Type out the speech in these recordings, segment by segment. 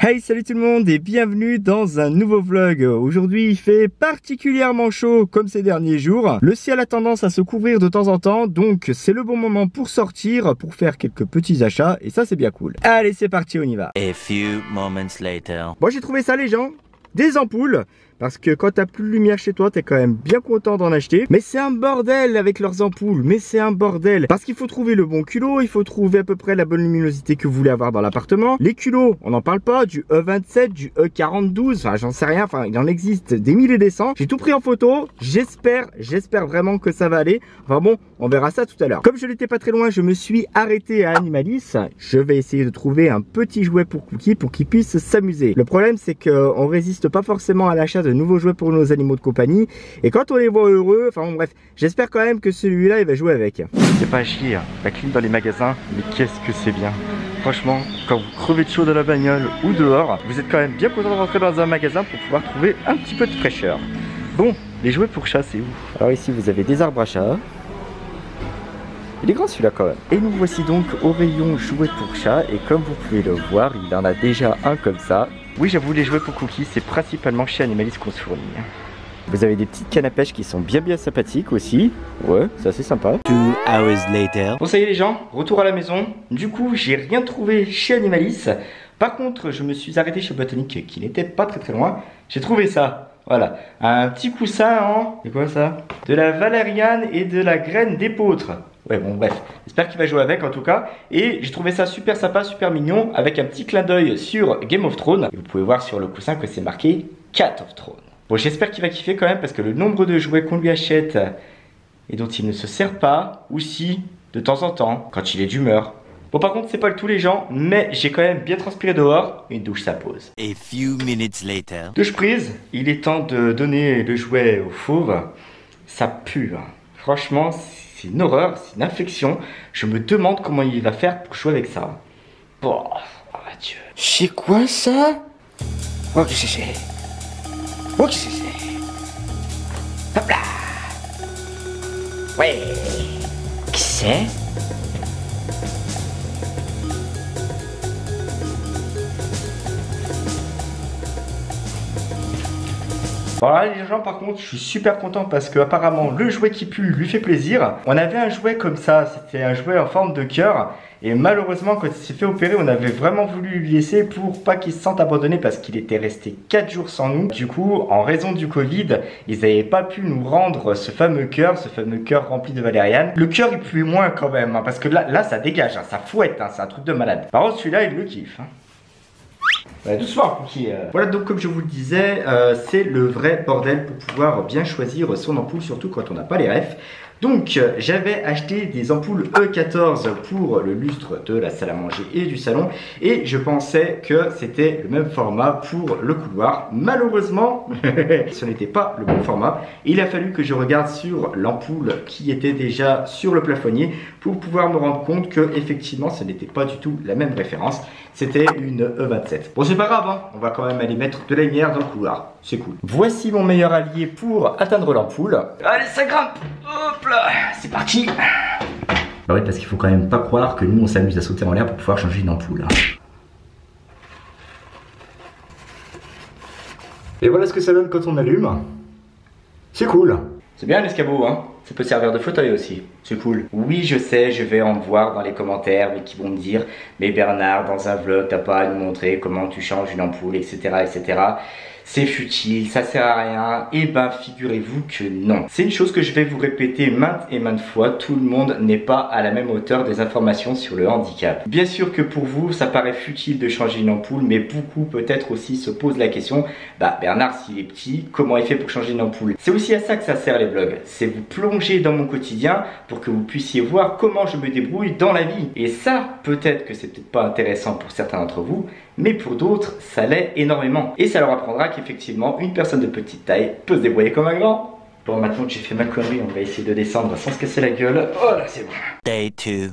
Hey, salut tout le monde et bienvenue dans un nouveau vlog. Aujourd'hui il fait particulièrement chaud comme ces derniers jours. Le ciel a tendance à se couvrir de temps en temps, donc c'est le bon moment pour sortir, pour faire quelques petits achats et ça c'est bien cool. Allez c'est parti, on y va. A few moments later. Bon, j'ai trouvé ça les gens, des ampoules. Parce que quand t'as plus de lumière chez toi, t'es quand même bien content d'en acheter. Mais c'est un bordel avec leurs ampoules. Mais c'est un bordel. Parce qu'il faut trouver le bon culot. Il faut trouver à peu près la bonne luminosité que vous voulez avoir dans l'appartement. Les culots, on n'en parle pas. Du E27, du E42. Enfin, j'en sais rien. Enfin, il en existe des milliers et des cents. J'ai tout pris en photo. J'espère vraiment que ça va aller. Enfin bon, on verra ça tout à l'heure. Comme je n'étais pas très loin, je me suis arrêté à Animalis. Je vais essayer de trouver un petit jouet pour Cookie pour qu'il puisse s'amuser. Le problème, c'est qu'on résiste pas forcément à l'achat de nouveaux jouets pour nos animaux de compagnie, et quand on les voit heureux, enfin bon, bref, j'espère quand même que celui-là il va jouer avec. C'est pas à chier, la clim dans les magasins, mais qu'est-ce que c'est bien. Franchement, quand vous crevez de chaud dans la bagnole ou dehors, vous êtes quand même bien content de rentrer dans un magasin pour pouvoir trouver un petit peu de fraîcheur. Bon, les jouets pour chat, c'est où? Alors ici vous avez des arbres à chat. Il est grand celui-là quand même. Et nous voici donc au rayon jouets pour chat, et comme vous pouvez le voir, il en a déjà un comme ça. Oui, j'avoue, les jouets pour Cookie, c'est principalement chez Animalis qu'on se fournit. Vous avez des petites cannes à pêche qui sont bien sympathiques aussi. Ouais, c'est assez sympa. 2 hours later. Bon, ça y est les gens, retour à la maison. Du coup, j'ai rien trouvé chez Animalis. Par contre, je me suis arrêté chez Botanique qui n'était pas très loin. J'ai trouvé ça. Voilà, un petit coussin en... C'est quoi ça? De la valériane et de la graine d'épeautre. Ouais, bon, bref, j'espère qu'il va jouer avec en tout cas. Et j'ai trouvé ça super sympa, super mignon, avec un petit clin d'œil sur Game of Thrones. Et vous pouvez voir sur le coussin que c'est marqué Cat of Thrones. Bon, j'espère qu'il va kiffer quand même, parce que le nombre de jouets qu'on lui achète et dont il ne se sert pas, ou si, de temps en temps, quand il est d'humeur. Bon, par contre, c'est pas le tout les gens, mais j'ai quand même bien transpiré dehors. Une douche, ça pose. A few minutes later. Douche prise, il est temps de donner le jouet au fauve. Ça pue, hein. Franchement, c'est une horreur, c'est une infection. Je me demande comment il va faire pour jouer avec ça. Bon, oh Dieu. C'est quoi ça? Oh, que c'est? Oh, que c'est? Hop là. Ouais. Qui c'est? Voilà les gens, par contre je suis super content parce que apparemment le jouet qui pue lui fait plaisir. On avait un jouet comme ça, c'était un jouet en forme de cœur. Et malheureusement quand il s'est fait opérer, on avait vraiment voulu lui laisser pour pas qu'il se sente abandonné, parce qu'il était resté 4 jours sans nous. Du coup, en raison du Covid, ils n'avaient pas pu nous rendre ce fameux cœur rempli de valériane. Le cœur il pue moins quand même, hein, parce que là ça dégage, hein, ça fouette, hein, c'est un truc de malade. Par contre celui-là il le kiffe. Hein. Ouais, doucement, Cookie. Voilà, donc comme je vous le disais, c'est le vrai bordel pour pouvoir bien choisir son ampoule, surtout quand on n'a pas les refs. Donc j'avais acheté des ampoules E14 pour le lustre de la salle à manger et du salon, et je pensais que c'était le même format pour le couloir. Malheureusement ce n'était pas le bon format. Il a fallu que je regarde sur l'ampoule qui était déjà sur le plafonnier pour pouvoir me rendre compte que effectivement ce n'était pas du tout la même référence. C'était une E27. Bon, c'est pas grave, hein. On va quand même aller mettre de la lumière dans le couloir. C'est cool. Voici mon meilleur allié pour atteindre l'ampoule. Allez, ça grimpe. Hop là, c'est parti. Bah oui, parce qu'il faut quand même pas croire que nous on s'amuse à sauter en l'air pour pouvoir changer une ampoule. Et voilà ce que ça donne quand on allume. C'est cool. C'est bien l'escabeau, hein. Ça peut servir de fauteuil aussi, c'est cool. Oui, je sais, je vais en voir dans les commentaires, mais qui vont me dire « Mais Bernard, dans un vlog, t'as pas à nous montrer comment tu changes une ampoule, etc. etc. » C'est futile, ça sert à rien. Et ben, figurez-vous que non. C'est une chose que je vais vous répéter maintes et maintes fois. Tout le monde n'est pas à la même hauteur des informations sur le handicap. Bien sûr que pour vous, ça paraît futile de changer une ampoule, mais beaucoup peut-être aussi se posent la question « Bah, Bernard, s'il est petit, comment il fait pour changer une ampoule ?» C'est aussi à ça que ça sert les vlogs. C'est vous plonger dans mon quotidien pour que vous puissiez voir comment je me débrouille dans la vie. Et ça, peut-être que c'est peut-être pas intéressant pour certains d'entre vous, mais pour d'autres, ça l'est énormément. Et ça leur apprendra qu'effectivement, une personne de petite taille peut se débrouiller comme un grand. Bon, maintenant que j'ai fait ma connerie, on va essayer de descendre sans se casser la gueule. Oh là, c'est bon. Day 2.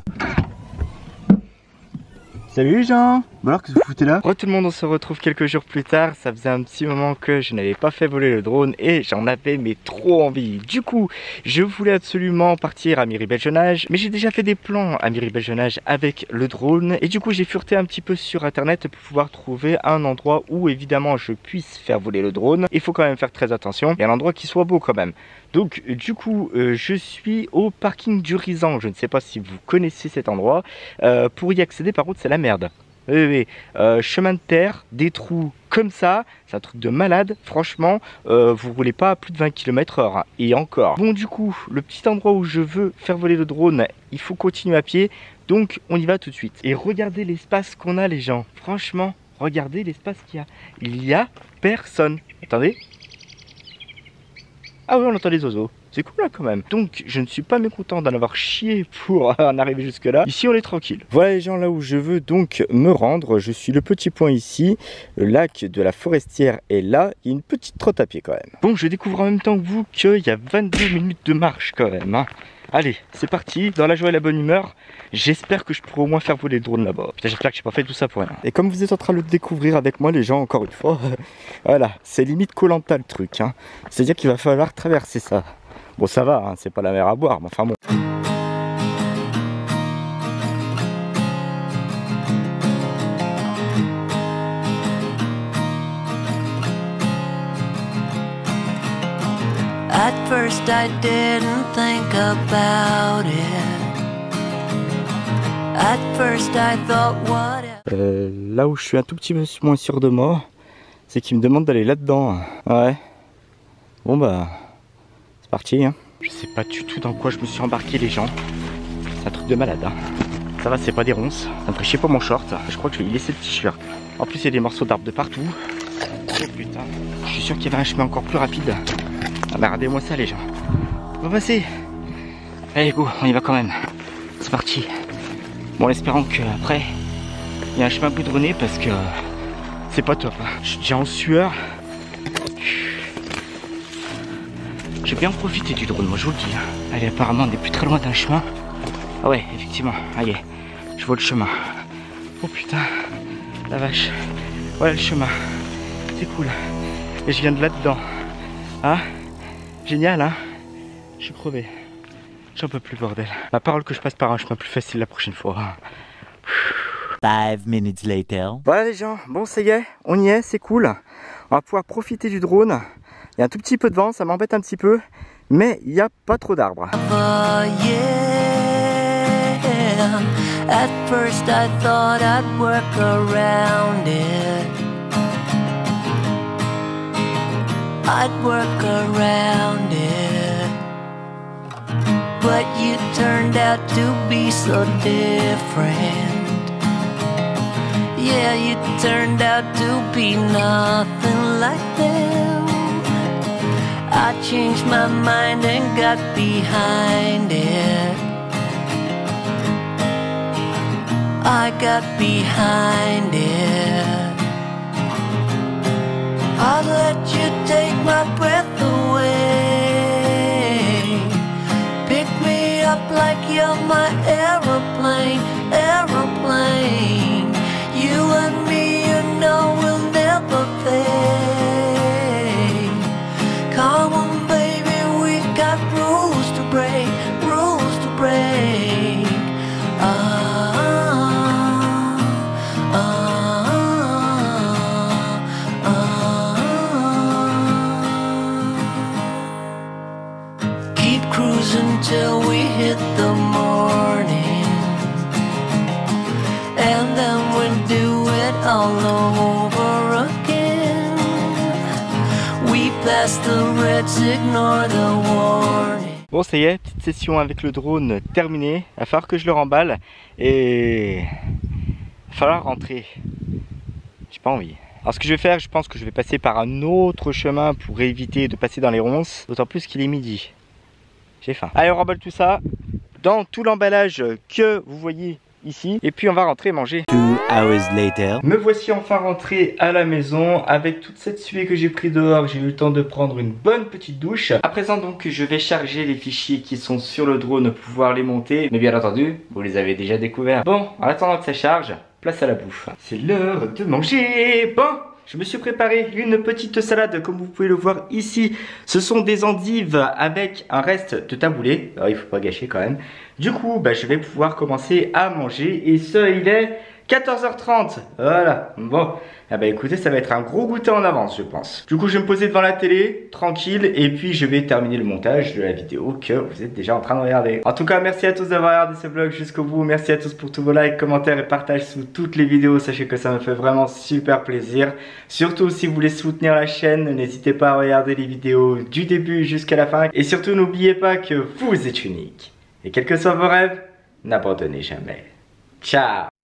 Salut Jean. Bon alors, qu'est-ce que vous foutez là? Re tout le monde, on se retrouve quelques jours plus tard. Ça faisait un petit moment que je n'avais pas fait voler le drone et j'en avais mais trop envie. Du coup, je voulais absolument partir à Miribel-Jonage, mais j'ai déjà fait des plans à Miribel-Jonage avec le drone. Et du coup, j'ai fureté un petit peu sur internet pour pouvoir trouver un endroit où évidemment je puisse faire voler le drone. Il faut quand même faire très attention et un endroit qui soit beau quand même. Donc du coup je suis au parking du Rizan. Je ne sais pas si vous connaissez cet endroit. Pour y accéder par contre c'est la merde. Oui. Chemin de terre, des trous comme ça, c'est un truc de malade. Franchement, vous roulez pas à plus de 20 km/h. Et encore. Bon du coup, le petit endroit où je veux faire voler le drone, il faut continuer à pied. Donc on y va tout de suite. Et regardez l'espace qu'on a les gens. Franchement, regardez l'espace qu'il y a. Il y a personne. Attendez. Ah oui, on entend les oiseaux. C'est cool là quand même. Donc je ne suis pas mécontent d'en avoir chié pour en arriver jusque là. Ici on est tranquille. Voilà les gens, là où je veux donc me rendre. Je suis le petit point ici. Le lac de la Forestière est là. Il y a une petite trotte à pied quand même. Bon, je découvre en même temps que vous qu'il y a 22 minutes de marche quand même. Hein. Allez, c'est parti, dans la joie et la bonne humeur. J'espère que je pourrai au moins faire voler le drone là-bas. Putain, j'espère que j'ai pas fait tout ça pour rien. Et comme vous êtes en train de le découvrir avec moi les gens, encore une fois, voilà, c'est limite Koh-Lanta le truc. Hein. C'est-à-dire qu'il va falloir traverser ça. Bon ça va, hein, c'est pas la mer à boire, mais enfin bon. At first I didn't think about it. At first I thought what là où je suis un tout petit peu moins sûr de moi, c'est qu'il me demande d'aller là-dedans. Ouais. Bon bah, c'est parti. Hein. Je sais pas du tout dans quoi je me suis embarqué les gens. C'est un truc de malade. Hein. Ça va, c'est pas des ronces. Ça me fait chier pour mon short. Je crois que je vais y laisser le t-shirt. En plus, il y a des morceaux d'arbres de partout. Oh putain. Je suis sûr qu'il y avait un chemin encore plus rapide. Ah bah regardez-moi ça les gens. On va passer. Allez go, on y va quand même. C'est parti. Bon, en espérant qu'après il y a un chemin goudronné parce que c'est pas top. Hein. Je suis déjà en sueur. Je vais bien profiter du drone, moi je vous le dis. Hein. Allez, apparemment on n'est plus très loin d'un chemin. Ah ouais, effectivement, allez, je vois le chemin. Oh putain, la vache. Voilà le chemin. C'est cool. Et je viens de là-dedans. Ah, génial hein. Je suis crevé. J'en peux plus bordel. Ma parole que je passe par un chemin plus facile la prochaine fois. 5 minutes later. Voilà les gens, bon ça y est, on y est, c'est cool. On va pouvoir profiter du drone. Il y a un tout petit peu de vent, ça m'embête un petit peu. Mais il n'y a pas trop d'arbres. At first I thought I'd work around it. I'd work around it. But you turned out to be so different. Yeah, you turned out to be nothing like them. I changed my mind and got behind it. I got behind it. I'd let you take my breath away. Pick me up like you're my aeroplane, aeroplane. You and me, you know, will never fade. Come on, baby, we got rules to break, rules to break. Keep cruising till we hit the morning, and then we'll do it all over again. We pass the reds, ignore the warning. Bon ça y est, petite session avec le drone terminée. Il va falloir que je le remballe et il va falloir rentrer. J'ai pas envie. Alors ce que je vais faire, je pense que je vais passer par un autre chemin pour éviter de passer dans les ronces. D'autant plus qu'il est midi. J'ai faim. Allez, on remballe tout ça dans tout l'emballage que vous voyez ici. Et puis on va rentrer manger. 2 hours later. Me voici enfin rentré à la maison. Avec toute cette suée que j'ai pris dehors, j'ai eu le temps de prendre une bonne petite douche. À présent donc je vais charger les fichiers qui sont sur le drone pour pouvoir les monter. Mais bien entendu, vous les avez déjà découverts. Bon, en attendant que ça charge, place à la bouffe. C'est l'heure de manger. Bon, je me suis préparé une petite salade comme vous pouvez le voir ici. Ce sont des endives avec un reste de taboulé. Alors, il faut pas gâcher quand même. Du coup, je vais pouvoir commencer à manger et ce, il est 14h30. Voilà, bon. Écoutez, ça va être un gros goûter en avance, je pense. Du coup, je vais me poser devant la télé, tranquille, et puis je vais terminer le montage de la vidéo que vous êtes déjà en train de regarder. En tout cas, merci à tous d'avoir regardé ce vlog jusqu'au bout. Merci à tous pour tous vos likes, commentaires et partages sous toutes les vidéos. Sachez que ça me fait vraiment super plaisir. Surtout, si vous voulez soutenir la chaîne, n'hésitez pas à regarder les vidéos du début jusqu'à la fin. Et surtout, n'oubliez pas que vous êtes unique. Et quels que soient vos rêves, n'abandonnez jamais. Ciao!